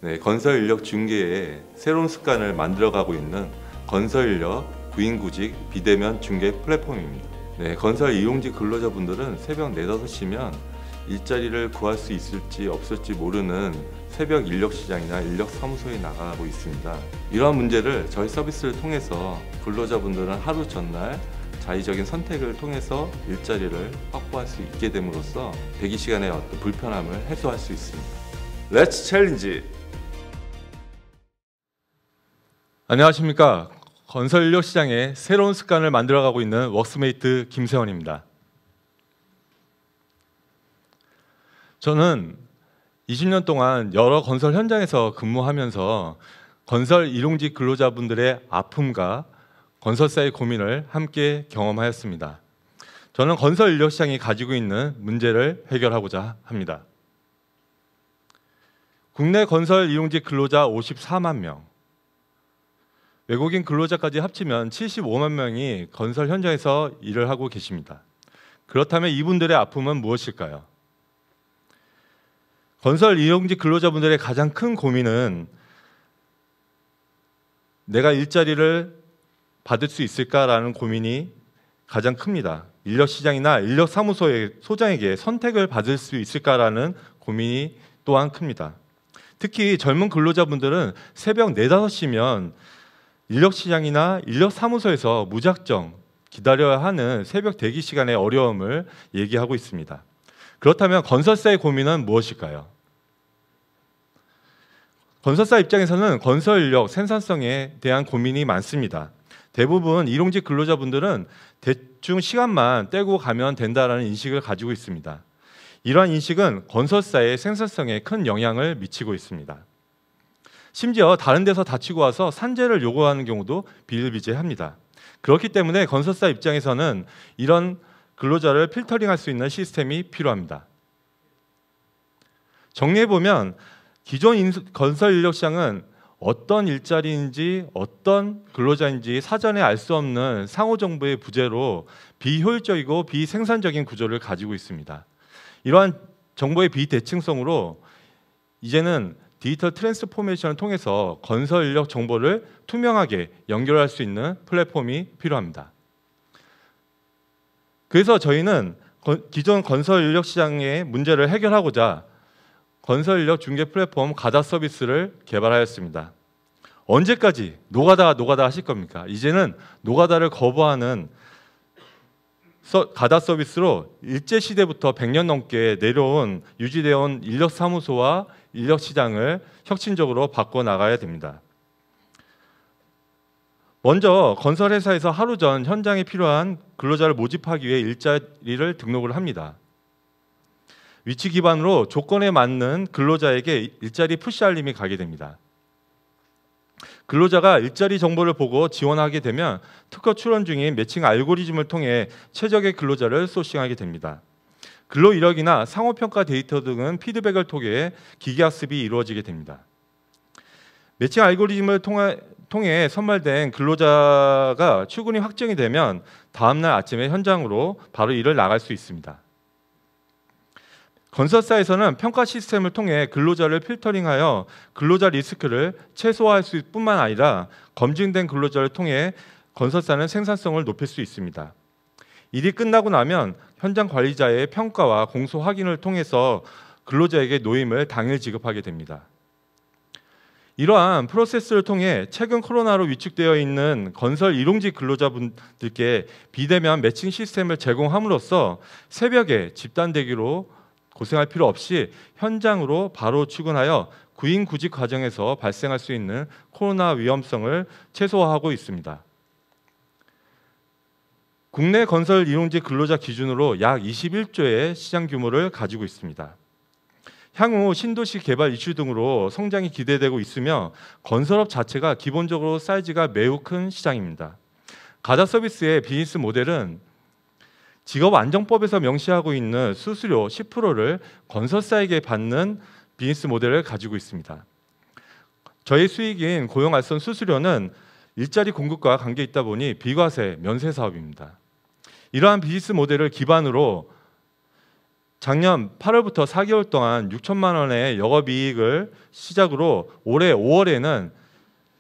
네, 건설 인력 중개에 새로운 습관을 만들어가고 있는 건설 인력 구인구직 비대면 중개 플랫폼입니다. 네, 건설 이용직 근로자분들은 새벽 4, 5시면 일자리를 구할 수 있을지 없을지 모르는 새벽 인력 시장이나 인력 사무소에 나가고 있습니다. 이러한 문제를 저희 서비스를 통해서 근로자분들은 하루 전날 자의적인 선택을 통해서 일자리를 확보할 수 있게 됨으로써 대기 시간의 어떤 불편함을 해소할 수 있습니다. Let's challenge! 안녕하십니까. 건설 인력 시장에 새로운 습관을 만들어가고 있는 웍스메이트 김세원입니다. 저는 20년 동안 여러 건설 현장에서 근무하면서 건설 일용직 근로자분들의 아픔과 건설사의 고민을 함께 경험하였습니다. 저는 건설 인력 시장이 가지고 있는 문제를 해결하고자 합니다. 국내 건설 일용직 근로자 54만 명, 외국인 근로자까지 합치면 75만 명이 건설 현장에서 일을 하고 계십니다. 그렇다면 이분들의 아픔은 무엇일까요? 건설 일용직 근로자분들의 가장 큰 고민은 내가 일자리를 받을 수 있을까라는 고민이 가장 큽니다. 인력시장이나 인력사무소의 소장에게 선택을 받을 수 있을까라는 고민이 또한 큽니다. 특히 젊은 근로자분들은 새벽 4, 5시면 인력시장이나 인력사무소에서 무작정 기다려야 하는 새벽 대기 시간의 어려움을 얘기하고 있습니다. 그렇다면 건설사의 고민은 무엇일까요? 건설사 입장에서는 건설 인력 생산성에 대한 고민이 많습니다. 대부분 일용직 근로자분들은 대충 시간만 떼고 가면 된다는 인식을 가지고 있습니다. 이러한 인식은 건설사의 생산성에 큰 영향을 미치고 있습니다. 심지어 다른 데서 다치고 와서 산재를 요구하는 경우도 비일비재합니다. 그렇기 때문에 건설사 입장에서는 이런 근로자를 필터링할 수 있는 시스템이 필요합니다. 정리해보면 기존 건설 인력 시장은 어떤 일자리인지 어떤 근로자인지 사전에 알 수 없는 상호 정보의 부재로 비효율적이고 비생산적인 구조를 가지고 있습니다. 이러한 정보의 비대칭성으로 이제는 디지털 트랜스포메이션을 통해서 건설 인력 정보를 투명하게 연결할 수 있는 플랫폼이 필요합니다. 그래서 저희는 기존 건설 인력 시장의 문제를 해결하고자 건설 인력 중개 플랫폼 가다 서비스를 개발하였습니다. 언제까지 노가다 하실 겁니까? 이제는 노가다를 거부하는 가다 서비스로 일제시대부터 100년 넘게 내려온 유지되어 온 인력사무소와 인력시장을 혁신적으로 바꿔나가야 됩니다. 먼저 건설회사에서 하루 전 현장에 필요한 근로자를 모집하기 위해 일자리를 등록을 합니다. 위치 기반으로 조건에 맞는 근로자에게 일자리 푸시 알림이 가게 됩니다. 근로자가 일자리 정보를 보고 지원하게 되면 특허 출원 중인 매칭 알고리즘을 통해 최적의 근로자를 소싱하게 됩니다. 근로 이력이나 상호평가 데이터 등은 피드백을 통해 기계학습이 이루어지게 됩니다. 매칭 알고리즘을 통해 선발된 근로자가 출근이 확정이 되면 다음날 아침에 현장으로 바로 일을 나갈 수 있습니다. 건설사에서는 평가 시스템을 통해 근로자를 필터링하여 근로자 리스크를 최소화할 수 뿐만 아니라 검증된 근로자를 통해 건설사는 생산성을 높일 수 있습니다. 일이 끝나고 나면 현장 관리자의 평가와 공소 확인을 통해서 근로자에게 노임을 당일 지급하게 됩니다. 이러한 프로세스를 통해 최근 코로나로 위축되어 있는 건설 일용직 근로자분들께 비대면 매칭 시스템을 제공함으로써 새벽에 집단 대기로 고생할 필요 없이 현장으로 바로 출근하여 구인구직 과정에서 발생할 수 있는 코로나 위험성을 최소화하고 있습니다. 국내 건설 일용직 근로자 기준으로 약 21조의 시장 규모를 가지고 있습니다. 향후 신도시 개발 이슈 등으로 성장이 기대되고 있으며 건설업 자체가 기본적으로 사이즈가 매우 큰 시장입니다. 가다 서비스의 비즈니스 모델은 직업안정법에서 명시하고 있는 수수료 10%를 건설사에게 받는 비즈니스 모델을 가지고 있습니다. 저희 수익인 고용알선 수수료는 일자리 공급과 관계 있다 보니 비과세, 면세 사업입니다. 이러한 비즈니스 모델을 기반으로 작년 8월부터 4개월 동안 6천만 원의 영업이익을 시작으로 올해 5월에는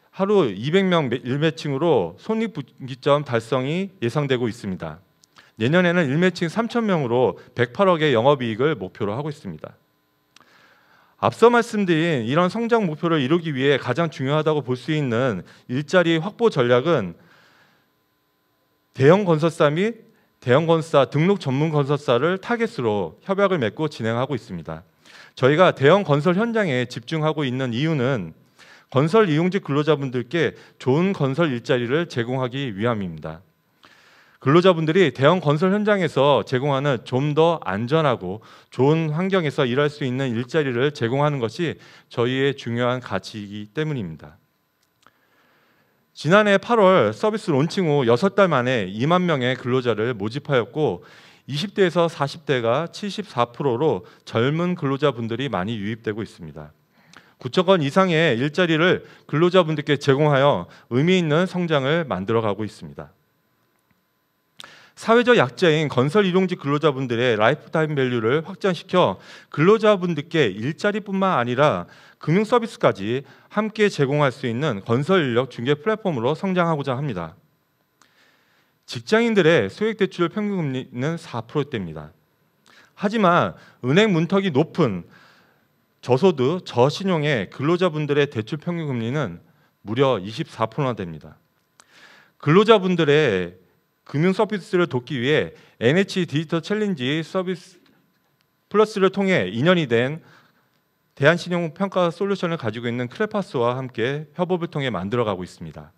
하루 200명 일매칭으로 손익분기점 달성이 예상되고 있습니다. 내년에는 일매칭 3,000명으로 108억의 영업이익을 목표로 하고 있습니다. 앞서 말씀드린 이런 성장 목표를 이루기 위해 가장 중요하다고 볼 수 있는 일자리 확보 전략은 대형 건설사 및 대형 건설사 등록 전문 건설사를 타겟으로 협약을 맺고 진행하고 있습니다. 저희가 대형 건설 현장에 집중하고 있는 이유는 건설 이용직 근로자분들께 좋은 건설 일자리를 제공하기 위함입니다. 근로자분들이 대형 건설 현장에서 제공하는 좀 더 안전하고 좋은 환경에서 일할 수 있는 일자리를 제공하는 것이 저희의 중요한 가치이기 때문입니다. 지난해 8월 서비스 론칭 후 6달 만에 2만 명의 근로자를 모집하였고 20대에서 40대가 74%로 젊은 근로자분들이 많이 유입되고 있습니다. 9천 건 이상의 일자리를 근로자분들께 제공하여 의미 있는 성장을 만들어가고 있습니다. 사회적 약자인 건설 일용직 근로자분들의 라이프타임 밸류를 확장시켜 근로자분들께 일자리뿐만 아니라 금융 서비스까지 함께 제공할 수 있는 건설 인력 중개 플랫폼으로 성장하고자 합니다. 직장인들의 소액대출 평균금리는 4%대입니다. 하지만 은행 문턱이 높은 저소득, 저신용의 근로자분들의 대출 평균금리는 무려 24%나 됩니다. 근로자분들의 금융 서비스를 돕기 위해 NH 디지털 챌린지 서비스 플러스를 통해 2년이 된 대한신용평가 솔루션을 가지고 있는 크레파스와 함께 협업을 통해 만들어가고 있습니다.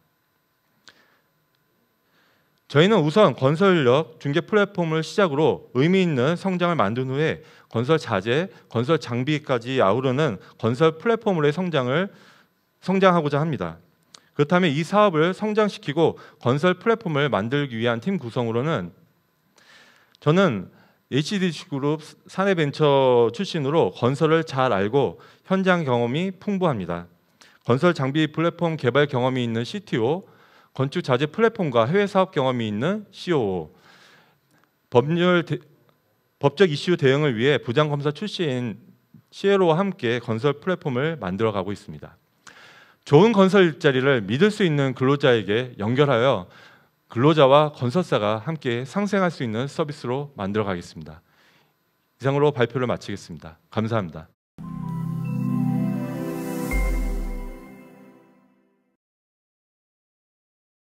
저희는 우선 건설인력 중개 플랫폼을 시작으로 의미 있는 성장을 만든 후에 건설 자재, 건설 장비까지 아우르는 건설 플랫폼으로의 성장하고자 합니다. 그렇다면 이 사업을 성장시키고 건설 플랫폼을 만들기 위한 팀 구성으로는 저는 HDC그룹 사내벤처 출신으로 건설을 잘 알고 현장 경험이 풍부합니다. 건설 장비 플랫폼 개발 경험이 있는 CTO, 건축 자재 플랫폼과 해외 사업 경험이 있는 COO, 법적 이슈 대응을 위해 부장검사 출신 CLO와 함께 건설 플랫폼을 만들어가고 있습니다. 좋은 건설 일자리를 믿을 수 있는 근로자에게 연결하여 근로자와 건설사가 함께 상생할 수 있는 서비스로 만들어가겠습니다. 이상으로 발표를 마치겠습니다. 감사합니다.